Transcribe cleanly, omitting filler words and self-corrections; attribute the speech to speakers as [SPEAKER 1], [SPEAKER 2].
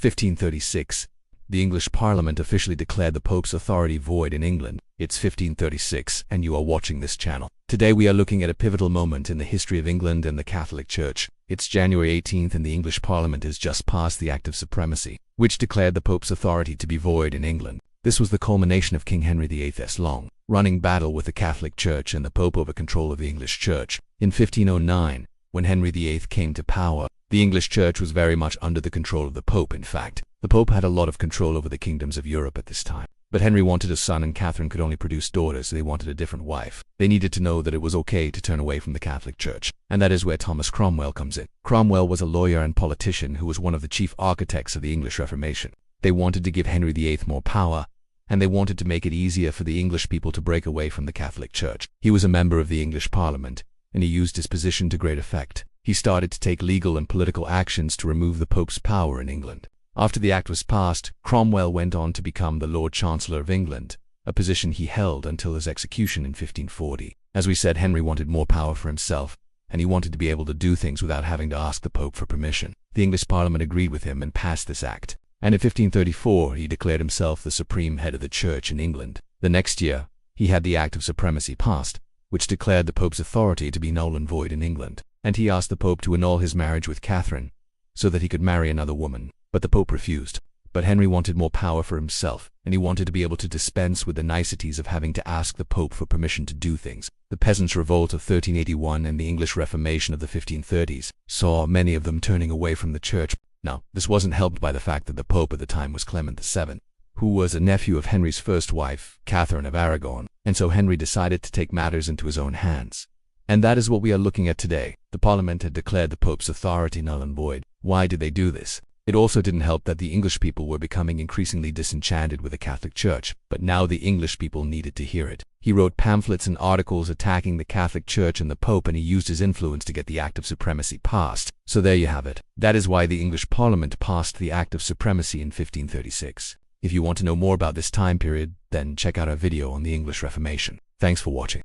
[SPEAKER 1] 1536. The English Parliament officially declared the Pope's authority void in England. It's 1536, and you are watching this channel. Today we are looking at a pivotal moment in the history of England and the Catholic Church. It's January 18th and the English Parliament has just passed the Act of Supremacy, which declared the Pope's authority to be void in England. This was the culmination of King Henry VIII's long-running battle with the Catholic Church and the Pope over control of the English Church. In 1509, when Henry VIII came to power, the English Church was very much under the control of the Pope. In fact, the Pope had a lot of control over the kingdoms of Europe at this time. But Henry wanted a son and Catherine could only produce daughters, so they wanted a different wife. They needed to know that it was okay to turn away from the Catholic Church. And that is where Thomas Cromwell comes in. Cromwell was a lawyer and politician who was one of the chief architects of the English Reformation. They wanted to give Henry VIII more power, and they wanted to make it easier for the English people to break away from the Catholic Church. He was a member of the English Parliament, and he used his position to great effect. He started to take legal and political actions to remove the Pope's power in England. After the act was passed, Cromwell went on to become the Lord Chancellor of England, a position he held until his execution in 1540. As we said, Henry wanted more power for himself, and he wanted to be able to do things without having to ask the Pope for permission. The English Parliament agreed with him and passed this act. And in 1534, he declared himself the supreme head of the Church in England. The next year, he had the Act of Supremacy passed, which declared the Pope's authority to be null and void in England. And he asked the Pope to annul his marriage with Catherine, so that he could marry another woman. But the Pope refused. But Henry wanted more power for himself, and he wanted to be able to dispense with the niceties of having to ask the Pope for permission to do things. The Peasants' Revolt of 1381 and the English Reformation of the 1530s saw many of them turning away from the Church. Now, this wasn't helped by the fact that the Pope at the time was Clement VII, who was a nephew of Henry's first wife, Catherine of Aragon, and so Henry decided to take matters into his own hands. And that is what we are looking at today. The Parliament had declared the Pope's authority null and void. Why did they do this? It also didn't help that the English people were becoming increasingly disenchanted with the Catholic Church, but now the English people needed to hear it. He wrote pamphlets and articles attacking the Catholic Church and the Pope, and he used his influence to get the Act of Supremacy passed. So there you have it. That is why the English Parliament passed the Act of Supremacy in 1536. If you want to know more about this time period, then check out our video on the English Reformation. Thanks for watching.